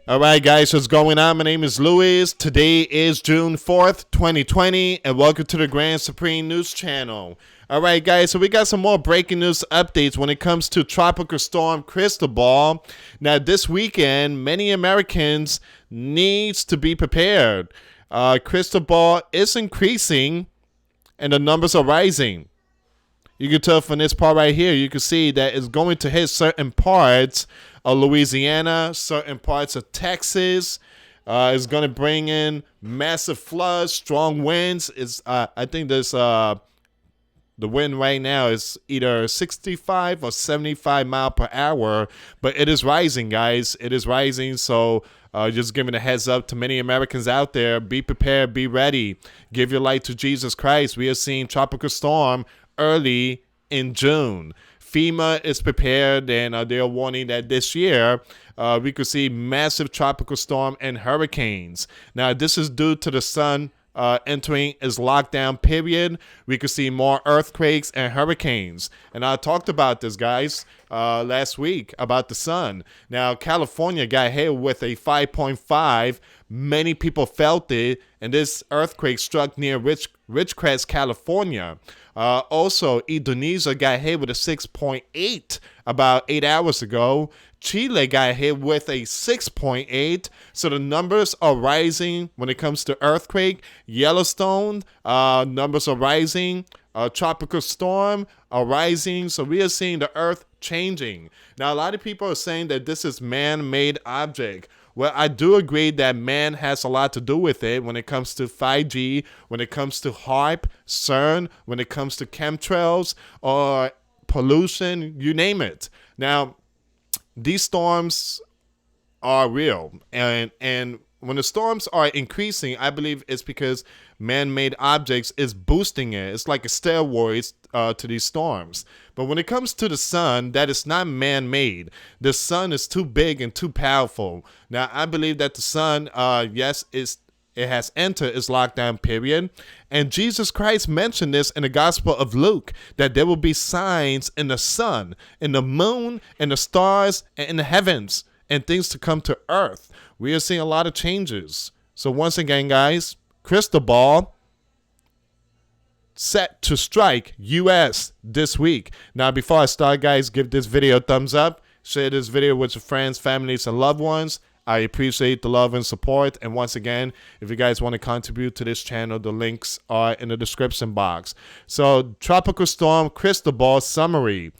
All right, guys, what's going on? My name is Luis. Today is June 4th, 2020, and welcome to the Grand Supreme News Channel. All right, guys, so we got some more breaking news updates when it comes to Tropical Storm Cristobal. Now, this weekend, many Americans needs to be prepared. Cristobal is increasing, and the numbers are rising. You can tell from this part right here, you can see that it's going to hit certain parts of Louisiana, certain parts of Texas. It's going to bring in massive floods, strong winds. I think the wind right now is either 65 or 75 mile per hour, but it is rising, guys. It is rising, so just giving a heads up to many Americans out there. Be prepared, be ready. Give your life to Jesus Christ. We are seeing tropical storm early in June. FEMA is prepared, and they're warning that this year we could see massive tropical storm and hurricanes. Now, this is due to the sun entering its lockdown period. We could see more earthquakes and hurricanes. And I talked about this, guys, last week about the sun. Now, California got hit with a 5.5. Many people felt it, and this earthquake struck near Ridgecrest, California. Also, Indonesia got hit with a 6.8 about 8 hours ago. Chile got hit with a 6.8. So the numbers are rising when it comes to earthquake. Yellowstone, numbers are rising. Tropical storm are rising. So we are seeing the earth changing. Now, a lot of people are saying that this is man-made object. Well, I do agree that man has a lot to do with it when it comes to 5G, when it comes to HAARP, CERN, when it comes to chemtrails or pollution, you name it. Now, these storms are real, and when the storms are increasing, I believe it's because man-made objects is boosting it. It's like a steroids to these storms. But when it comes to the sun, that is not man-made. The sun is too big and too powerful. Now, I believe that the sun, yes, it has entered its lockdown period. And Jesus Christ mentioned this in the Gospel of Luke, that there will be signs in the sun, in the moon, in the stars, and in the heavens, and things to come to earth. We are seeing a lot of changes. So once again, guys, Cristobal set to strike U.S. this week. Now, before I start, guys, give this video a thumbs up. Share this video with your friends, families, and loved ones. I appreciate the love and support. And once again, if you guys want to contribute to this channel, the links are in the description box. So, Tropical Storm Cristobal summary.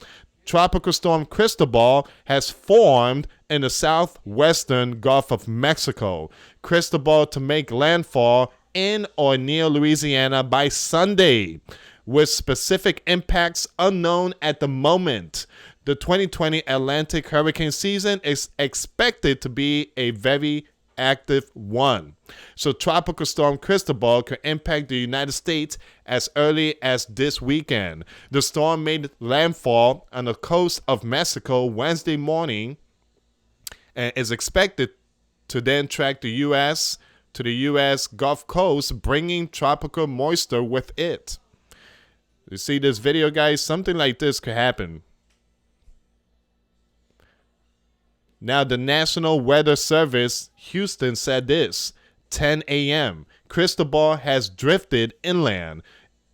Tropical Storm Cristobal has formed in the southwestern Gulf of Mexico. Cristobal to make landfall in or near Louisiana by Sunday, with specific impacts unknown at the moment. The 2020 Atlantic hurricane season is expected to be a very active one. So Tropical Storm Cristobal could impact the United States as early as this weekend. The storm made landfall on the coast of Mexico Wednesday morning and is expected to then track the U.S. to the U.S. Gulf Coast, bringing tropical moisture with it. You see this video, guys? Something like this could happen. Now, the National Weather Service, Houston, said this, 10 a.m. Cristobal has drifted inland.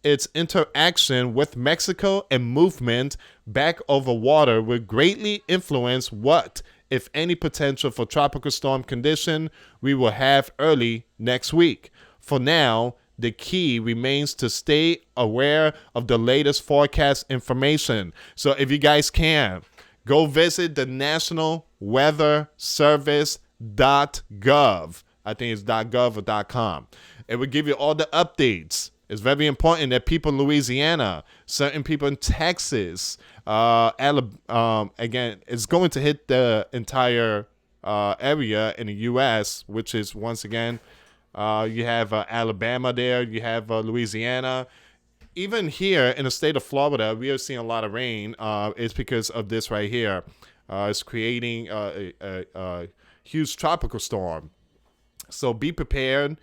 Its interaction with Mexico and movement back over water will greatly influence what, if any, potential for tropical storm condition we will have early next week. For now, the key remains to stay aware of the latest forecast information. So if you guys can, go visit the National Weather Service.gov. I think it's .gov or .com. It will give you all the updates. It's very important that people in Louisiana, certain people in Texas, again, it's going to hit the entire area in the U.S., which is, once again, you have Alabama there, you have Louisiana. Even here in the state of Florida, we are seeing a lot of rain. It's because of this right here. It's creating a huge tropical storm. So be prepared.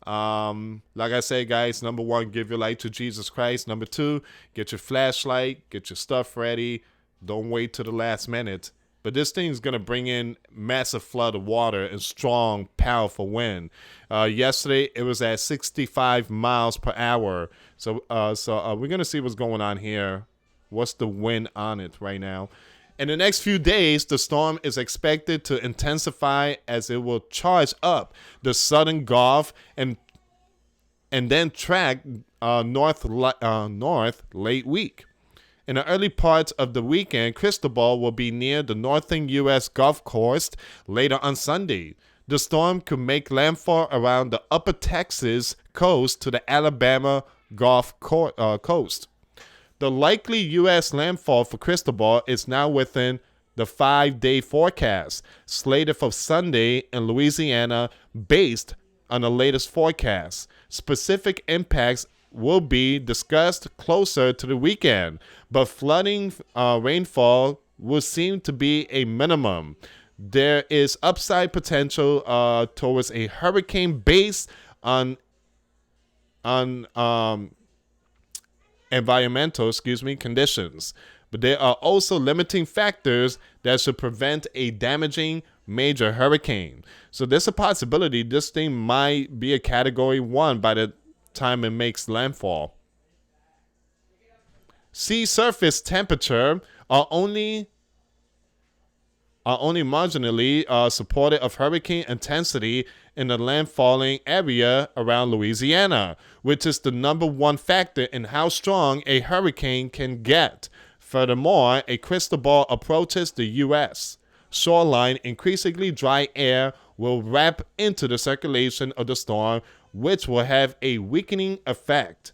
Like I said, guys, number one, give your life to Jesus Christ. Number two, get your flashlight, get your stuff ready. Don't wait till the last minute. But this thing's going to bring in massive flood of water and strong, powerful wind. Yesterday, it was at 65 miles per hour. So we're going to see what's going on here. What's the wind on it right now? In the next few days, the storm is expected to intensify as it will charge up the southern Gulf and then track north late week. In the early parts of the weekend, Cristobal will be near the northern U.S. Gulf Coast later on Sunday. The storm could make landfall around the upper Texas coast to the Alabama Gulf coast. The likely U.S. landfall for Cristobal is now within the 5-day forecast, slated for Sunday in Louisiana based on the latest forecast. Specific impacts will be discussed closer to the weekend, but flooding rainfall will seem to be a minimum. There is upside potential towards a hurricane based on environmental conditions, but there are also limiting factors that should prevent a damaging major hurricane. So there's a possibility this thing might be a category 1 by the time it makes landfall. Sea surface temperature are only marginally supportive of hurricane intensity in the landfalling area around Louisiana, which is the number one factor in how strong a hurricane can get. Furthermore, a Cristobal approaches the U.S. shoreline. Increasingly dry air will wrap into the circulation of the storm, which will have a weakening effect.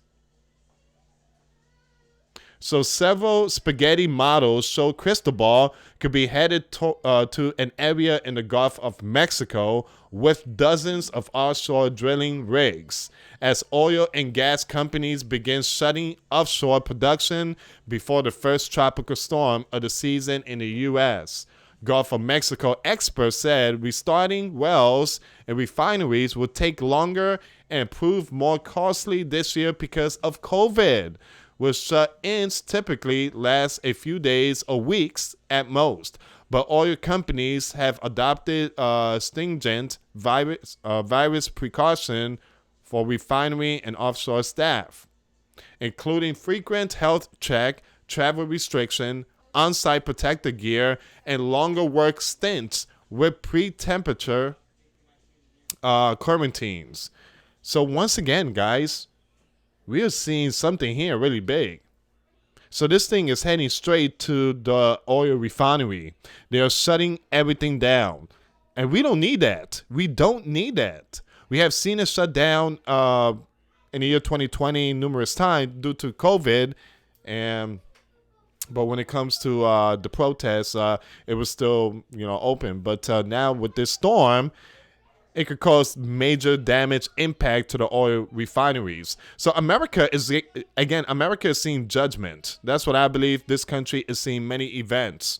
So several spaghetti models show Cristobal could be headed to an area in the Gulf of Mexico with dozens of offshore drilling rigs as oil and gas companies begin shutting offshore production before the first tropical storm of the season in the U.S. Gulf of Mexico experts said restarting wells and refineries will take longer and prove more costly this year because of COVID, which shut-ins typically last a few days or weeks at most. But oil companies have adopted stringent virus precaution for refinery and offshore staff, including frequent health check, travel restriction, on-site protective gear, and longer work stints with pre-temperature quarantines. So once again, guys, we are seeing something here really big. So this thing is heading straight to the oil refinery. They are shutting everything down. And we don't need that. We don't need that. We have seen it shut down in the year 2020 numerous times due to COVID. But when it comes to the protests, it was still open. But now with this storm, it could cause major damage impact to the oil refineries. So America is seeing judgment. That's what I believe. This country is seeing many events.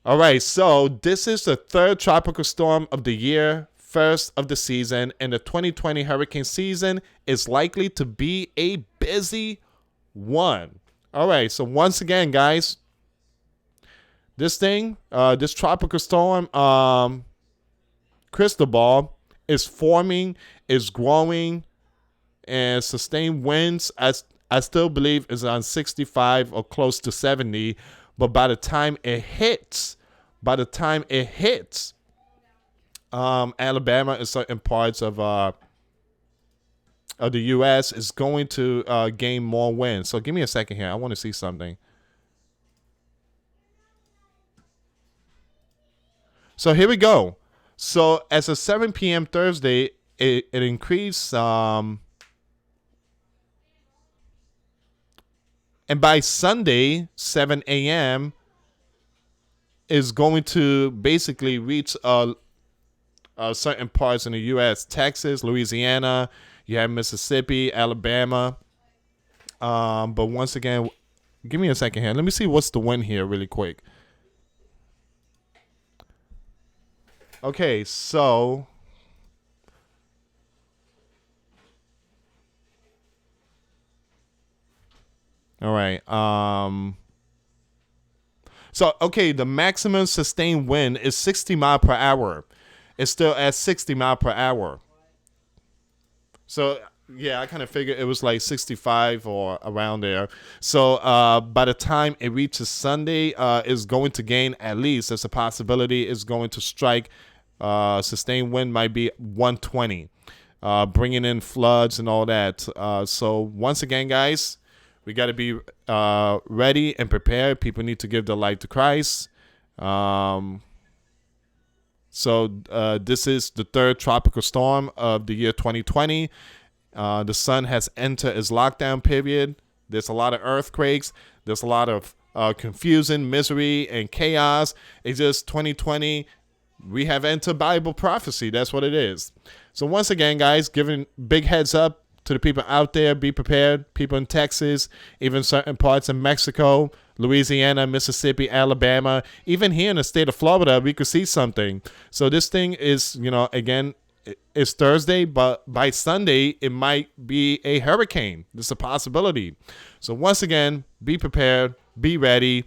All right, so this is the third tropical storm of the year, first of the season, and the 2020 hurricane season is likely to be a busy one. All right, so once again, guys, this tropical storm, Cristobal, is forming, is growing, and sustained winds, I still believe, is on 65 or close to 70. But by the time it hits, Alabama and certain parts of the U.S. is going to gain more wind. So give me a second here. I want to see something. So here we go. So as of 7 p.m. Thursday, it increased. And by Sunday, 7 a.m., is going to basically reach certain parts in the U.S. Texas, Louisiana, you have Mississippi, Alabama. But once again, give me a second here. Let me see what's the wind here really quick. Okay, so all right. So, okay, the maximum sustained wind is 60 mile per hour. It's still at 60 mile per hour. So, yeah, I kind of figured it was like 65 or around there. So, by the time it reaches Sunday, it's going to gain at least, there's a possibility it's going to strike, sustained wind might be 120, bringing in floods and all that. So, once again, guys, we got to be ready and prepared. People need to give their life to Christ. So this is the third tropical storm of the year 2020. The sun has entered its lockdown period. There's a lot of earthquakes. There's a lot of confusion, misery, and chaos. It's just 2020. We have entered Bible prophecy. That's what it is. So once again, guys, giving big heads up to the people out there. Be prepared. People in Texas, even certain parts of Mexico, Louisiana, Mississippi, Alabama, even here in the state of Florida, we could see something. So this thing is, again, it's Thursday, but by Sunday, it might be a hurricane. There's a possibility. So once again, be prepared, be ready,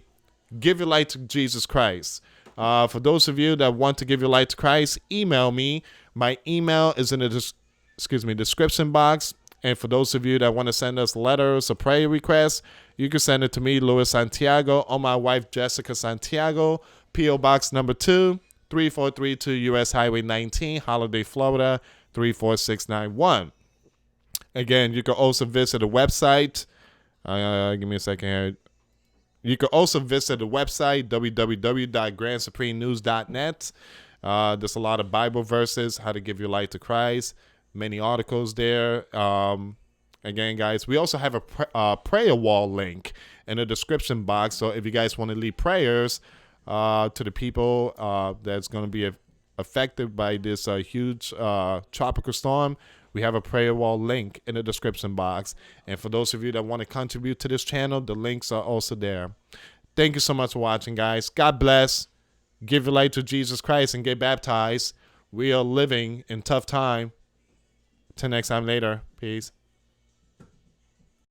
give your life to Jesus Christ. For those of you that want to give your life to Christ, email me. My email is in the description box. And for those of you that want to send us letters or prayer requests, you can send it to me, Louis Santiago, or my wife, Jessica Santiago, P.O. Box number 2, 3432 U.S. Highway 19, Holiday, Florida, 34691. Again, you can also visit the website. Give me a second here. You can also visit the website, www.GrandSupremeNews.net. There's a lot of Bible verses, how to give your life to Christ. Many articles there. Again, guys, we also have a prayer wall link in the description box. So if you guys want to leave prayers to the people that's going to be affected by this huge tropical storm, we have a prayer wall link in the description box. And for those of you that want to contribute to this channel, the links are also there. Thank you so much for watching, guys. God bless. Give your life to Jesus Christ and get baptized. We are living in tough time. Till next time later. Peace.